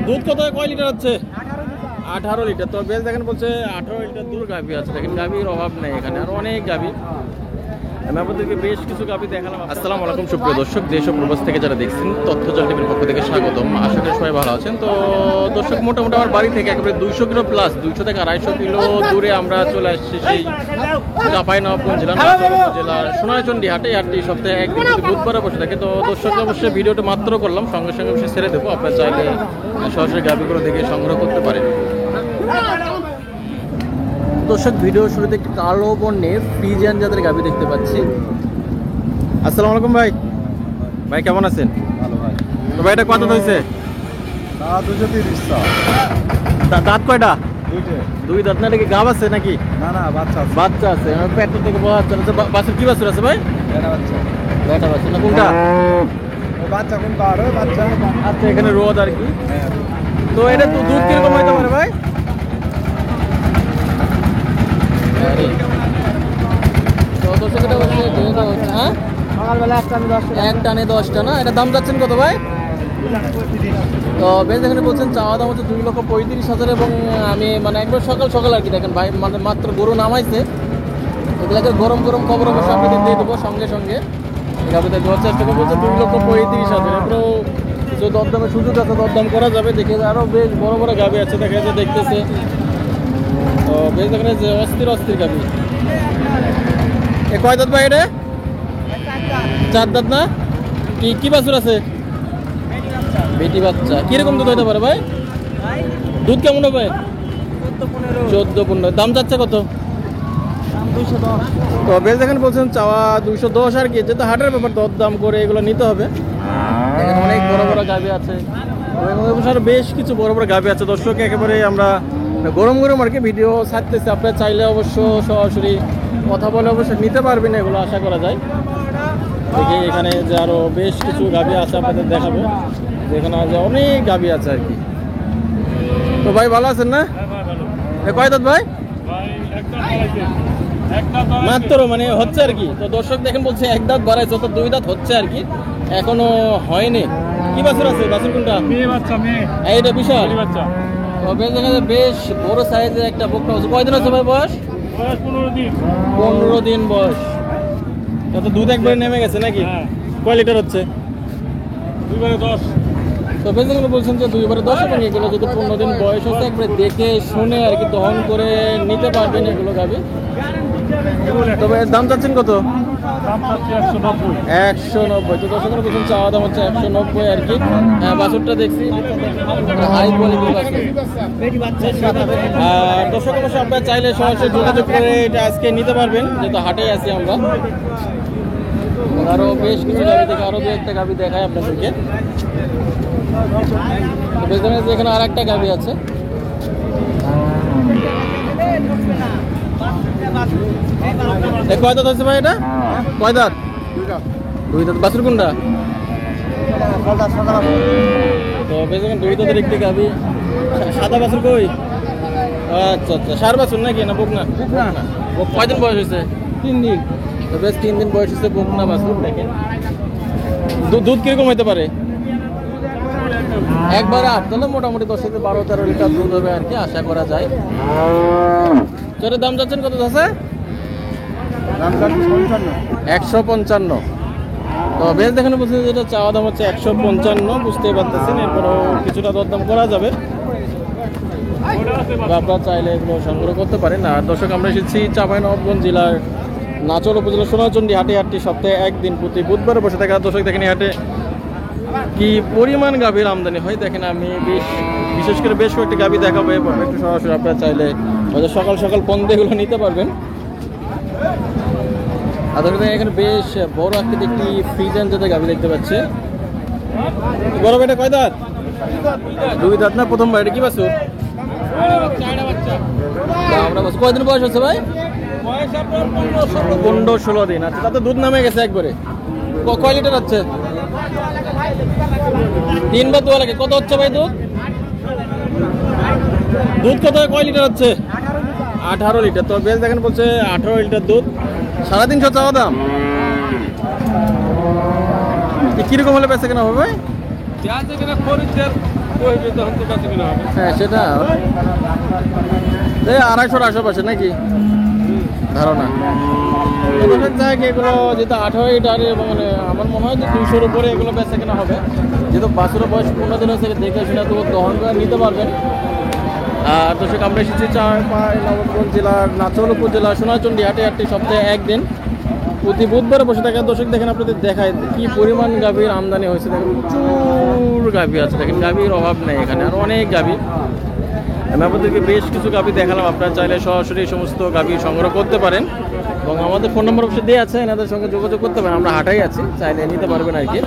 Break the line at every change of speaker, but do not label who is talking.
দুধ কত, কয় লিটার হচ্ছে? 18 লিটার। তো বেশ দেখেন বলছে 18 লিটার দুধ গাভী আছে। দেখেন গাভীর অভাব নেই এখানে, আর অনেক গাভী। আমি আপনাদেরকে বেশ কিছু গাভী দেখালাম। আসসালামু আলাইকুম সুপ্রিয় দর্শক, দেশ ও প্রবাস থেকে যারা দেখছেন তথ্যজাল টিভির পক্ষ থেকে স্বাগতম। আশা করি সবাই ভালো আছেন। তো দর্শক, মোটামুটি আমার বাড়ি থেকে একেবারে 200 কিলো প্লাস, 200 থেকে 250 কিলো দূরে আমরা চলে আসছি সেই চাঁপাইনবাবগঞ্জ জেলার সোনাইচন্ডী হাটে। হাটটি সপ্তাহে একদিন বুধবারে বসে থাকে। তো দর্শক অবশ্যই ভিডিওটা মাত্র করলাম, সঙ্গে সঙ্গে অবশ্যই ছেড়ে দেবো। আপনারা চাইলে সরাসরি গাভীগুলো দেখে সংগ্রহ করতে পারেন। দর্শক, ভিডিও শুরুতে একটি কালো বর্ণের ফ্রিজিয়ান জাতের গাভী দেখতে পাচ্ছি। আসসালামু আলাইকুম ভাই। ভাই কেমন আছেন?
ভালো ভাই।
তো ভাই এটা কত হয়েছে?
230
দাঁত কয়টা?
দুইটা।
দুই দাঁত না? এটা কি গাভ আছে নাকি?
না না, বাচ্চা আছে।
বাচ্চা আছে, পেটটা থেকে বাচ্চা আছে। বাচ্চার কি বাছুর আছে ভাই?
এটা বাচ্চা।
বেটা বাছুর না কোনটা?
ওই বাচ্চা কোন পার ওই বাচ্চা।
আচ্ছা, এখানে রোদ আর কি।
হ্যাঁ।
তো এটা তো দুধ কিরকম হইতে পারে ভাই? তো দর্শক এটা হচ্ছে হ্যাঁ
সকালবেলা
এক টানে 10টা না? এটা দাম যাচ্ছেন কত ভাই? তো বেশ এখানে বলছেন চাওয়া দাম হচ্ছে 2,35,000। এবং আমি মানে একবার সকাল সকাল আর কি দেখেন ভাই, মানে মাত্র গরু নামাইছে, এগুলাকে গরম গরম খবর অবশ্যই আপনাদের দিয়ে দেবো সঙ্গে সঙ্গে। গাভিতে দেওয়ার চেষ্টা করবো হচ্ছে 2,35,000। এরপরেও কিছু দরদামের সুযোগ আছে, দরদাম করা যাবে। দেখে আরও বেশ বড় বড় গাভি আছে, দেখা যাচ্ছে দেখতেছে। তো বেশ এখানে যে অস্থির অস্থির গাভি। এ কয় দাঁত ভাই এটা? 4 দাঁত না? কি কি বাছুর আছে? বেটি বাচ্চা। কিরকম দুধ হইতে পারে ভাই? দুধ কেমন হবে? 14-15। দাম যাচ্ছে কত?
210।
তো বেশ দেখেন বলছেন চাওয়া 210 আর কি। যেহেতু হাটের ব্যাপার, দর দাম করে এগুলো নিতে হবে। এখানে অনেক বড় বড় গাভি আছে, এবং বেশ কিছু বড় বড় গাভি আছে। দর্শক একেবারে আমরা গরম গরম আর কি ভিডিও ছাড়তেছি। আপনারা চাইলে অবশ্য সরাসরি কথা বলে অবশ্যই নিতে পারবেন, এগুলো আশা করা যায়। দেখি এখানে যে আরো বেশ কিছু গাভি আছে, আপনাদের দেখাবো। এখানে যে অনেক গাভি আছে আর কি। তো ভাই ভালো আছেন না? কয় দাঁত ভাই? মাত্র মানে হচ্ছে আর কি। তো দর্শক দেখেন বলছে এক দাঁত বাড়াইছে, তো 2 দাঁত হচ্ছে আর কি, এখনো হয়নি। কি বাছুর আছে? বাছুর কোনটা?
মেয়ে বাচ্চা। মেয়ে
এইটা বিশাল
বাচ্চা।
তো বেশ দেখা যায় বেশ বড় সাইজের একটা বকনা আছে। কয়দিন আছে ভাই বয়স?
15 দিন।
15 দিন বয়স। তো দুধ একবারে নেমে গেছে নাকি? কয় লিটার হচ্ছে?
210।
তো বেশ দেখুন বলছেন যে 2/10। এবং এগুলো যদি 15 দিন বয়স হচ্ছে একবারে দেখে শুনে আর কি দহন করে নিতে পারবেন এগুলো গাভি। তবে দাম চাচ্ছেন কত?
দাম চাচ্ছি 190।
190। তো দর্শক বলছেন চাওয়া দাম হচ্ছে 190 আর কি। বাছুরটা দেখছি হাই কোয়ালিটির বাছুর। দর্শক অবশ্যই আপনারা চাইলে সরাসরি যোগাযোগ করে এটা আজকে নিতে পারবেন, যেহেতু হাটেই আছি আমরা। আরো বেশ কিছু গাভি দেখে আরো 2-1টা গাভি দেখায় আপনাদেরকে। এখানে আর একটা গাভি আছে। কয় দাঁত আছে ভাই এটা? কয় দাঁত? 2 দাঁত। বাছুর কোনটা? তো বেশ 2 দাঁতের একটি গাভি। সাদা বাছুর কই? আচ্ছা আচ্ছা, সার বাছুর নাকি না বকনা? কয়দিন বয়স হয়েছে?
3 দিন।
তো বেশ 3 দিন বয়স হয়েছে, বকনা বাছুর। দেখেন দুধ কিরকম হইতে পারে? একবারে 8, তাহলে মোটামুটি 10 থেকে 12-13 লিটার দুধ হবে আর কি, আশা করা যায়। তো এর দাম যাচ্ছেন কত আছে?
দাম চাচ্ছি
155। তো বেশ দেখেন বলছি যেটা চাওয়া দাম হচ্ছে 155, বুঝতেই পারতেছেন। এরপরও কিছুটা দরদাম করা যাবে, আপনারা চাইলে এগুলো সংগ্রহ করতে পারেন। আর দর্শক আমরা এসেছি চাঁপাইনবাবগঞ্জ জেলার নাচর উপজেলা সোনাচন্ডী হাটে। হাটটি সপ্তাহে একদিন প্রতি বুধবারে বসে থাকে। দর্শক দেখেন হাটে কি পরিমাণ গাভীর আমদানি হয় দেখেন। আমি বিশেষ করে বেশ কয়েকটি গাভী দেখাবো, এরপর একটু সরাসরি আপনারা চাইলে হয়তো সকাল সকাল পন্দেগুলো নিতে পারবেন। আর এখানে বেশ বড় একটি ফ্রিজিয়ান জাতের গাভী দেখতে পাচ্ছি। বড় বেটা কয় দাঁত? 2 দাঁত না? প্রথম বাড়ি কি বাছুর? আমরা বাছুর। কয়দিন বয়স হচ্ছে ভাই? 15-16 দিন। আচ্ছা, তাতে দুধ নামে গেছে একবারে। কয় লিটার হচ্ছে? 3 বা 2 লাগে। কত হচ্ছে ভাই দুধ? দুধ কত, কয় লিটার হচ্ছে? 18 লিটার। তো বেশ দেখেন বলছে 18 লিটার দুধ, 350 চাওয়া দাম। কিরকম হলে বেচে কেনা হবে?
ওই যে তখন তো কাছে কিনা হবে।
হ্যাঁ সেটা এই 250-র আশেপাশে নাকি ধারণা। এগুলোর জায়গায় এগুলো যেহেতু 18 লিটার এবং আমার মনে হয় যে 200-র উপরে এগুলো বেচা কেনা হবে, যেহেতু বাছুরের বয়স 15 দিন হয়েছে, দেখে শুনে তো দহন করে নিতে পারবেন। আর দর্শক আমরা এসেছি চাঁপাই নবাবগঞ্জ জেলার নাচল উপজেলা সোনাচন্ডী হাটে সপ্তাহে একদিন প্রতি বুধবারে বসে থাকে। দর্শক দেখেন আপনাদের দেখায় কি পরিমাণ গাভীর আমদানি হয়েছে, দেখেন প্রচুর গাভী আছে, দেখেন গাভীর অভাব নেই এখানে, আর অনেক গাভী। আমি আপনাদেরকে বেশ কিছু গাভী দেখালাম, আপনারা চাইলে সরাসরি এই সমস্ত গাভী সংগ্রহ করতে পারেন এবং আমাদের ফোন নম্বর অবশ্যই দেওয়া আছে, এনাদের সঙ্গে যোগাযোগ করতে পারেন। আমরা হাটাই আছি, চাইলে নিতে পারবেন আর কি।